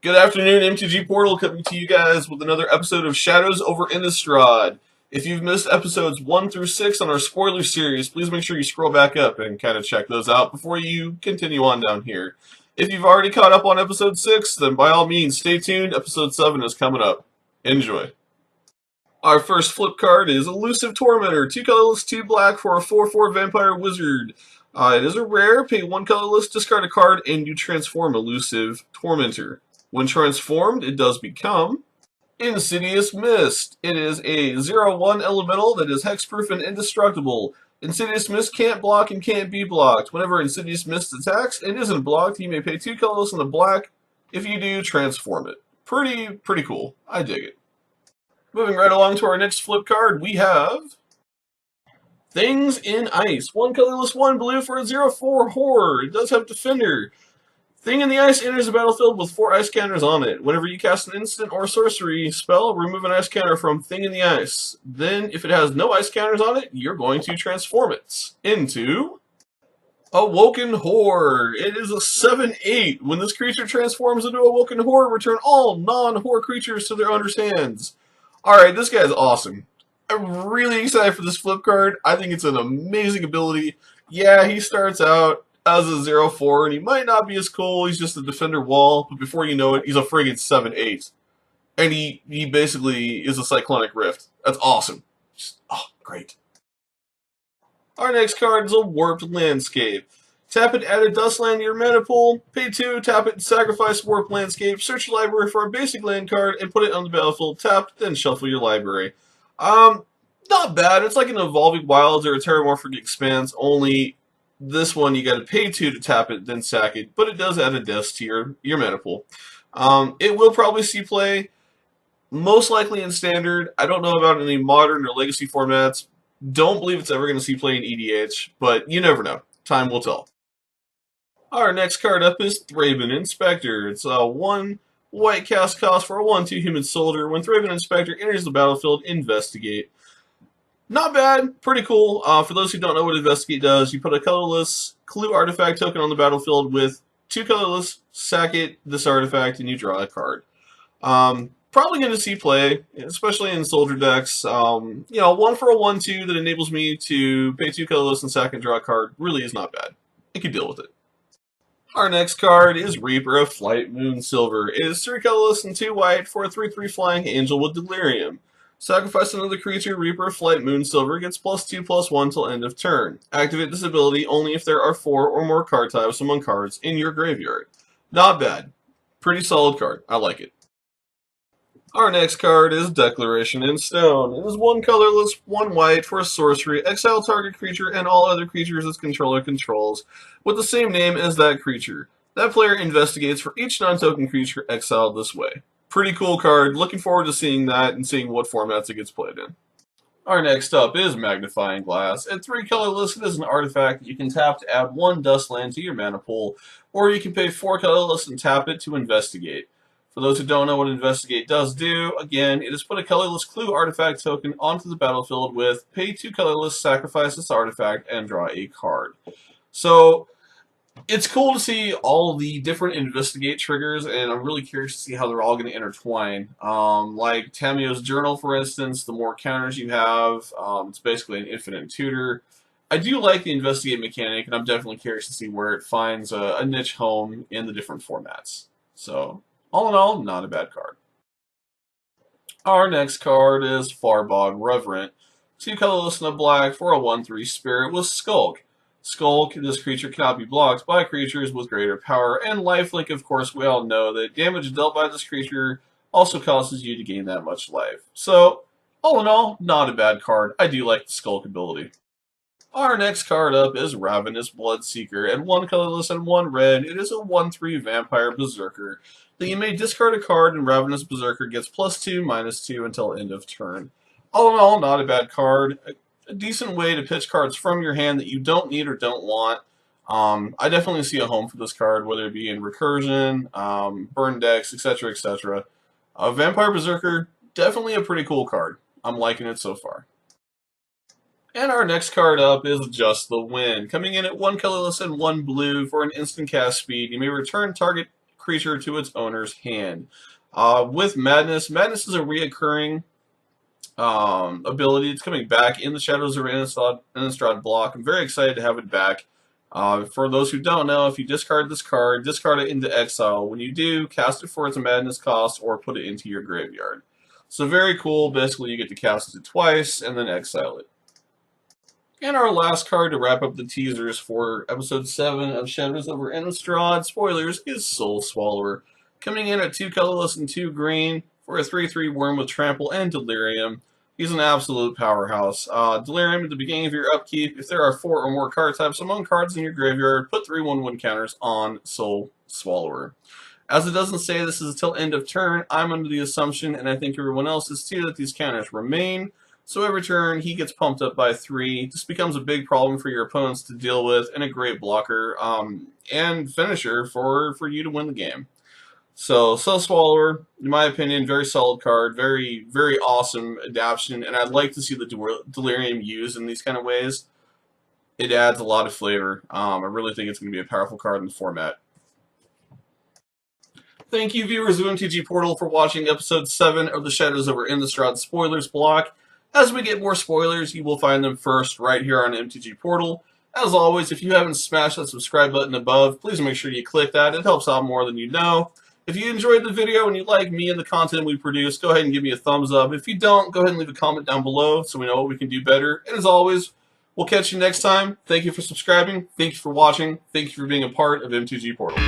Good afternoon, mtg-portal coming to you guys with another episode of Shadows over Innistrad. If you've missed episodes 1 through 6 on our spoiler series, please make sure you scroll back up and kind of check those out before you continue on down here. If you've already caught up on episode 6, then by all means stay tuned, episode 7 is coming up. Enjoy. Our first flip card is Elusive Tormentor, 2 colorless, 2 black for a 4/4 vampire wizard. It is a rare, pay 1 colorless, discard a card, and you transform Elusive Tormentor. When transformed, it does become Insidious Mist. It is a 0/1 elemental that is hexproof and indestructible. Insidious Mist can't block and can't be blocked. Whenever Insidious Mist attacks and isn't blocked, you may pay 2 colorless and a black. If you do, transform it. Pretty cool. I dig it. Moving right along to our next flip card, we have Things in Ice. 1 colorless, 1 blue for a 0/4 horror. It does have Defender. Thing in the Ice enters the battlefield with 4 ice counters on it. Whenever you cast an instant or sorcery spell, remove an ice counter from Thing in the Ice. Then, if it has no ice counters on it, you're going to transform it into Awoken Horror. It is a 7/8. When this creature transforms into Awoken Horror, return all non-horror creatures to their owner's hands. Alright, this guy's awesome. I'm really excited for this flip card. I think it's an amazing ability. Yeah, he starts out as a 0/4, and he might not be as cool. He's just a defender wall, but before you know it, he's a friggin' 7/8. And he basically is a Cyclonic Rift. That's awesome. Just, great. Our next card is a Warped Landscape. Tap it, add a dust land to your mana pool. Pay 2, tap it, sacrifice Warped Landscape. Search your library for a basic land card and put it on the battlefield tapped, then shuffle your library. Not bad. It's like an Evolving Wilds or a Terramorphic Expanse, only this one you gotta pay 2 to tap it, then sack it, but it does add a dust to your mana pool. It will probably see play, most likely in Standard. I don't know about any Modern or Legacy formats. Don't believe it's ever going to see play in EDH, but you never know. Time will tell. Our next card up is Thraben Inspector. It's a 1 white cast cost for a 1/2 human soldier. When Thraben Inspector enters the battlefield, investigate. Not bad, pretty cool. For those who don't know what Investigate does, you put a colorless clue artifact token on the battlefield with 2 colorless, sack it, this artifact, and you draw a card. Probably going to see play, especially in soldier decks. 1 for a 1/2 that enables me to pay 2 colorless and sack and draw a card really is not bad. I can deal with it. Our next card is Reaper of Flight Moonsilver. It is 3 colorless and 2 white for a 3/3 flying angel with Delirium. Sacrifice another creature, Reaper of Flight Moonsilver gets +2/+1 till end of turn. Activate this ability only if there are 4 or more card types among cards in your graveyard. Not bad. Pretty solid card. I like it. Our next card is Declaration in Stone. It is 1 colorless, 1 white for a sorcery. Exile target creature and all other creatures its controller controls with the same name as that creature. That player investigates for each non-token creature exiled this way. Pretty cool card. Looking forward to seeing that and seeing what formats it gets played in. Our next up is Magnifying Glass. At 3 colorless, it is an artifact that you can tap to add 1 dust land to your mana pool, or you can pay 4 colorless and tap it to investigate. For those who don't know what Investigate does do, again, it is put a colorless clue artifact token onto the battlefield with pay 2 colorless, sacrifice this artifact, and draw a card. So, it's cool to see all the different Investigate triggers, and I'm really curious to see how they're all going to intertwine. Like Tamio's Journal, for instance, the more counters you have, it's basically an infinite tutor. I do like the Investigate mechanic, and I'm definitely curious to see where it finds a niche home in the different formats. So, all in all, not a bad card. Our next card is Farbog Reverent. 2 colorless and a black for a 1/3 spirit with Skulk. Skulk, this creature cannot be blocked by creatures with greater power, and lifelink, of course, we all know that damage dealt by this creature also causes you to gain that much life. So, all in all, not a bad card. I do like the Skulk ability. Our next card up is Ravenous Bloodseeker. At 1 colorless and 1 red, it is a 1/3 vampire berserker. That you may discard a card, and Ravenous Berserker gets +2/-2 until end of turn. All in all, not a bad card. A decent way to pitch cards from your hand that you don't need or don't want. I definitely see a home for this card, whether it be in Recursion, Burn decks, etc., etc. Vampire Berserker, definitely a pretty cool card. I'm liking it so far. And our next card up is Just the Wind. Coming in at 1 colorless and 1 blue for an instant cast speed, you may return target creature to its owner's hand. With Madness is a reoccurring ability. It's coming back in the Shadows of Innistrad block. I'm very excited to have it back. For those who don't know, if you discard this card, discard it into exile. When you do, cast it for its Madness cost or put it into your graveyard. So very cool. Basically, you get to cast it twice and then exile it. And our last card to wrap up the teasers for episode 7 of Shadows over Innistrad, spoilers, is Soul Swallower. Coming in at 2 colorless and 2 green for a 3/3 worm with trample and delirium. He's an absolute powerhouse. Delirium at the beginning of your upkeep. If there are 4 or more card types among cards in your graveyard, put 3/1/1 counters on Soul Swallower. As it doesn't say this is until end of turn, I'm under the assumption, and I think everyone else is too, that these counters remain. So every turn, he gets pumped up by 3. This becomes a big problem for your opponents to deal with, and a great blocker and finisher for you to win the game. So Soul Swallower, in my opinion, very solid card, very, very awesome adaptation, and I'd like to see the Delirium used in these kind of ways. It adds a lot of flavor. I really think it's going to be a powerful card in the format. Thank you, viewers of mtg-portal, for watching episode 7 of the Shadows over Innistrad spoilers block. As we get more spoilers, you will find them first right here on mtg-portal. As always, if you haven't smashed that subscribe button above, please make sure you click that. It helps out more than you know. If you enjoyed the video and you like me and the content we produce, go ahead and give me a thumbs up. If you don't, go ahead and leave a comment down below so we know what we can do better. And as always, we'll catch you next time. Thank you for subscribing. Thank you for watching. Thank you for being a part of mtg-portal.